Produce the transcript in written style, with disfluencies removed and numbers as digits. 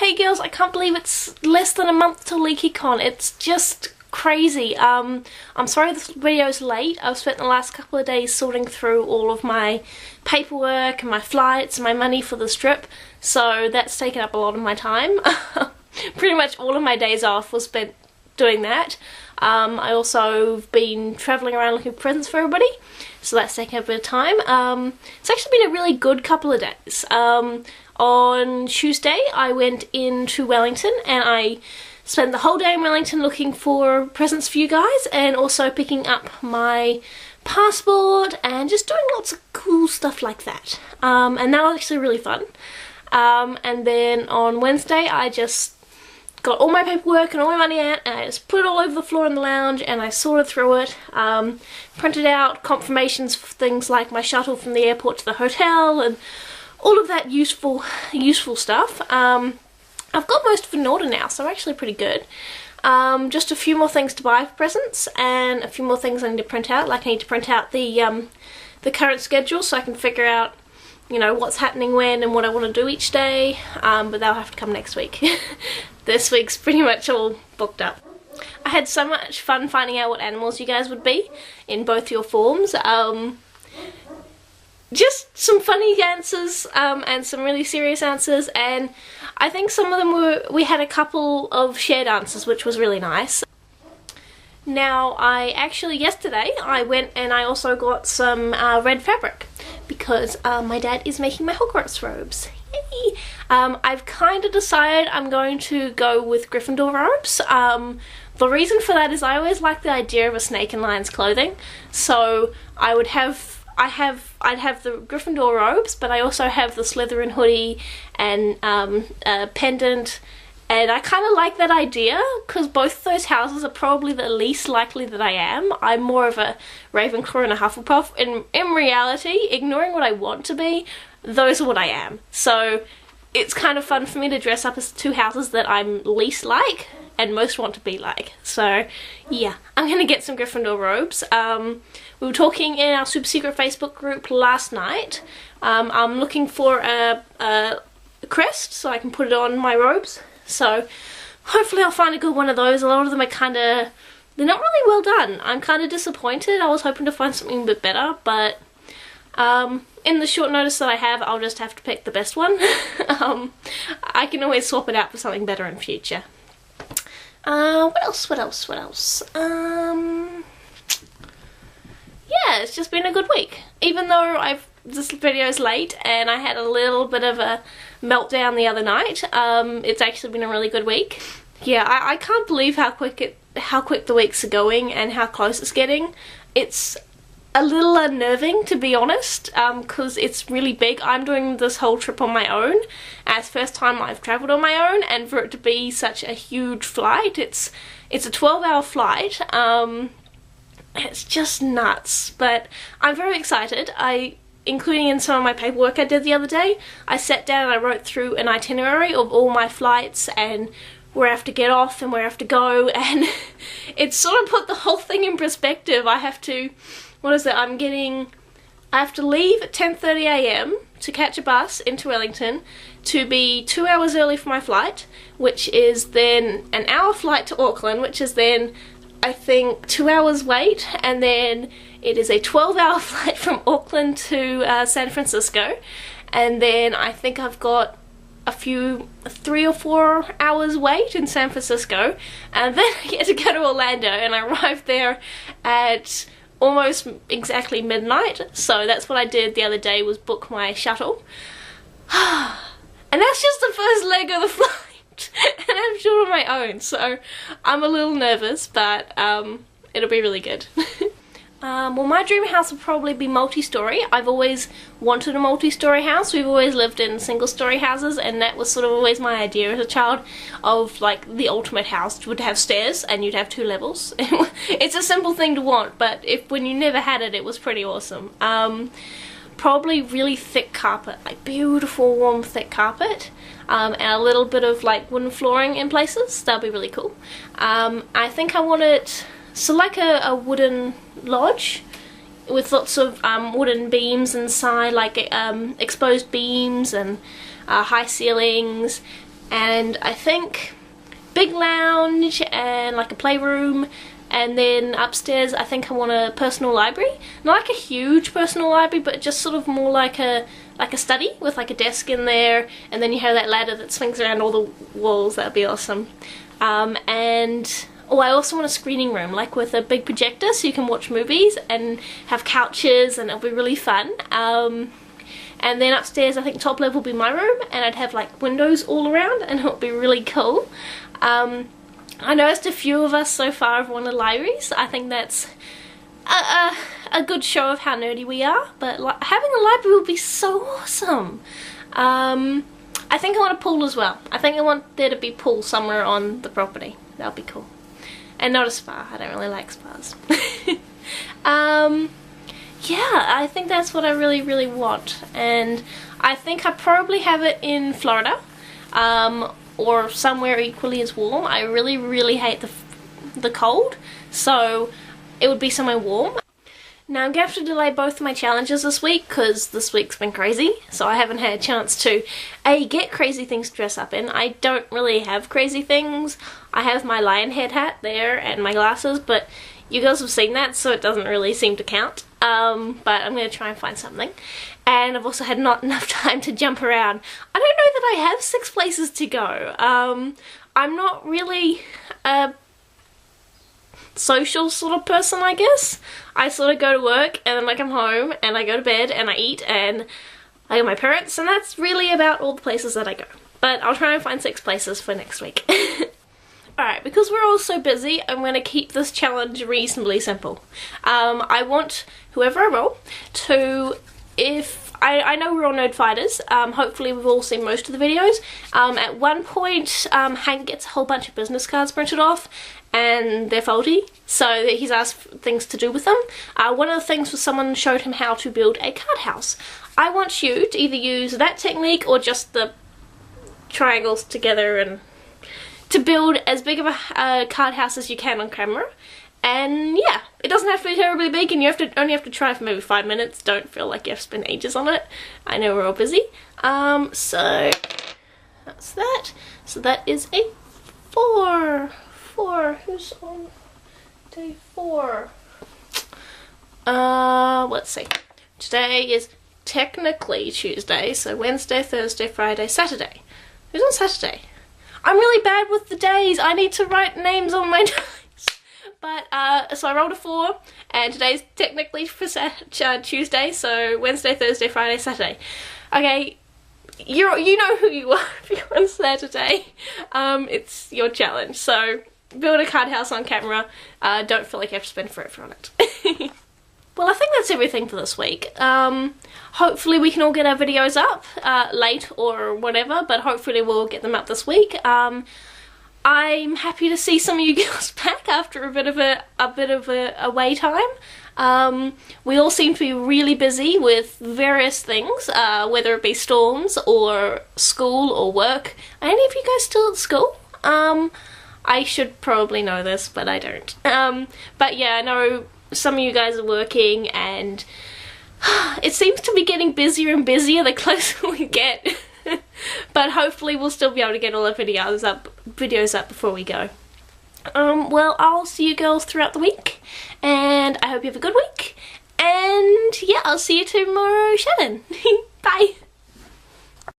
Hey girls, I can't believe it's less than a month till LeakyCon. It's just crazy. I'm sorry this video's late. I've spent the last couple of days sorting through all of my paperwork and my flights and my money for this trip, so that's taken up a lot of my time. Pretty much all of my days off was spent doing that. I also have been travelling around looking for presents for everybody, so that's taken up a bit of time. It's actually been a really good couple of days. On Tuesday I went into Wellington and I spent the whole day in Wellington looking for presents for you guys and also picking up my passport and just doing lots of cool stuff like that. And that was actually really fun. And then on Wednesday I just got all my paperwork and all my money out and I just put it all over the floor in the lounge and I sorted through it, printed out confirmations for things like my shuttle from the airport to the hotel and all of that useful stuff. I've got most of it in order now, so I'm actually pretty good. Just a few more things to buy for presents and a few more things I need to print out. Like I need to print out the current schedule so I can figure out, you know, what's happening when and what I want to do each day, but that'll have to come next week. This week's pretty much all booked up. I had so much fun finding out what animals you guys would be in both your forms. Just some funny answers and some really serious answers, and I think some of them we had a couple of shared answers, which was really nice. Now yesterday I went and I also got some red fabric because my dad is making my Hogwarts robes. Yay! I've kind of decided I'm going to go with Gryffindor robes. The reason for that is I always like the idea of a snake in lion's clothing, so I'd have the Gryffindor robes, but I also have the Slytherin hoodie and a pendant, and I kind of like that idea because both of those houses are probably the least likely that I am. I'm more of a Ravenclaw and a Hufflepuff. In reality, ignoring what I want to be, those are what I am. So it's kind of fun for me to dress up as two houses that I'm least like and most want to be like. So yeah, I'm gonna get some Gryffindor robes. We were talking in our super secret Facebook group last night. I'm looking for a crest so I can put it on my robes. So hopefully I'll find a good one of those. A lot of them are they're not really well done. I'm kind of disappointed. I was hoping to find something a bit better, but in the short notice that I have, I'll just have to pick the best one. I can always swap it out for something better in future. What else? Yeah, it's just been a good week. Even though this video's late and I had a little bit of a meltdown the other night, it's actually been a really good week. Yeah, I can't believe how quick the weeks are going and how close it's getting. It's a little unnerving, to be honest, because it's really big. I'm doing this whole trip on my own, and it's the first time I've travelled on my own, and for it to be such a huge flight, it's a 12-hour flight. It's just nuts, but I'm very excited. Including in some of my paperwork I did the other day, I sat down and I wrote through an itinerary of all my flights and where I have to get off and where I have to go, and it sort of put the whole thing in perspective. I have to leave at 10:30 AM to catch a bus into Wellington to be 2 hours early for my flight, which is then an hour flight to Auckland, which is then I think 2 hours wait, and then it is a 12-hour flight from Auckland to San Francisco, and then I think I've got 3 or 4 hours wait in San Francisco, and then I get to go to Orlando, and I arrive there at almost exactly midnight. So that's what I did the other day, was book my shuttle. And that's just the first leg of the flight. And I'm sure on my own, so I'm a little nervous, but it'll be really good. Well, my dream house will probably be multi-story. I've always wanted a multi-story house. We've always lived in single-story houses, and that was sort of always my idea as a child of like the ultimate house. Would have stairs and you'd have 2 levels. It's a simple thing to want, but when you never had it, it was pretty awesome. Probably really thick carpet, like beautiful warm thick carpet, and a little bit of like wooden flooring in places. That'll be really cool. I think I want it so like a wooden lodge with lots of wooden beams inside, like exposed beams and high ceilings, and I think big lounge and like a playroom, and then upstairs I think I want a personal library. Not like a huge personal library, but just sort of more like a study with like a desk in there, and then you have that ladder that swings around all the walls. That would be awesome. And oh, I also want a screening room, like with a big projector so you can watch movies and have couches, and it'll be really fun. And then upstairs I think top level will be my room, and I'd have like windows all around, and it'll be really cool. I noticed a few of us so far have wanted libraries. I think that's a good show of how nerdy we are, but having a library would be so awesome. I think I want a pool as well. I think I want there to be a pool somewhere on the property. That would be cool. And not a spa. I don't really like spas. Yeah, I think that's what I really want, and I think I probably have it in Florida, or somewhere equally as warm. I really hate the cold, so it would be somewhere warm. Now I'm going to have to delay both of my challenges this week because this week's been crazy, so I haven't had a chance to get crazy things to dress up in. I don't really have crazy things. I have my lion head hat there and my glasses, but you girls have seen that, so it doesn't really seem to count. But I'm going to try and find something. And I've also had not enough time to jump around. I don't know that I have 6 places to go. I'm not really a social sort of person, I guess. I sort of go to work and then I come home and I go to bed and I eat and I go to my parents, and that's really about all the places that I go. But I'll try and find 6 places for next week. Alright, because we're all so busy, I'm going to keep this challenge reasonably simple. I want whoever I roll to, if I know we're all nerd fighters, hopefully we've all seen most of the videos. At one point, Hank gets a whole bunch of business cards printed off, and they're faulty, so he's asked things to do with them. One of the things was someone showed him how to build a card house. I want you to either use that technique or just the triangles together and to build as big of a card house as you can on camera. And yeah, it doesn't have to be terribly big, and you only have to try for maybe 5 minutes. Don't feel like you have to spend ages on it. I know we're all busy. So that's that. So that is a 4. Who's on day 4? Let's see. Today is technically Tuesday, so Wednesday, Thursday, Friday, Saturday. Who's on Saturday? I'm really bad with the days. I need to write names on my notes. But, so I rolled a 4, and today's technically for Tuesday, so Wednesday, Thursday, Friday, Saturday. Okay, you know who you are if you're on Saturday. It's your challenge, so build a card house on camera. Don't feel like you have to spend forever on it. Well, I think that's everything for this week. Hopefully we can all get our videos up late or whatever, but hopefully we'll get them up this week. I'm happy to see some of you girls back after a bit of a away time. We all seem to be really busy with various things, whether it be storms or school or work. Are any of you guys still at school? I should probably know this, but I don't. But yeah, I know some of you guys are working, and it seems to be getting busier and busier the closer we get. But hopefully we'll still be able to get all our videos up before we go. Well, I'll see you girls throughout the week, and I hope you have a good week. And yeah, I'll see you tomorrow, Shannon.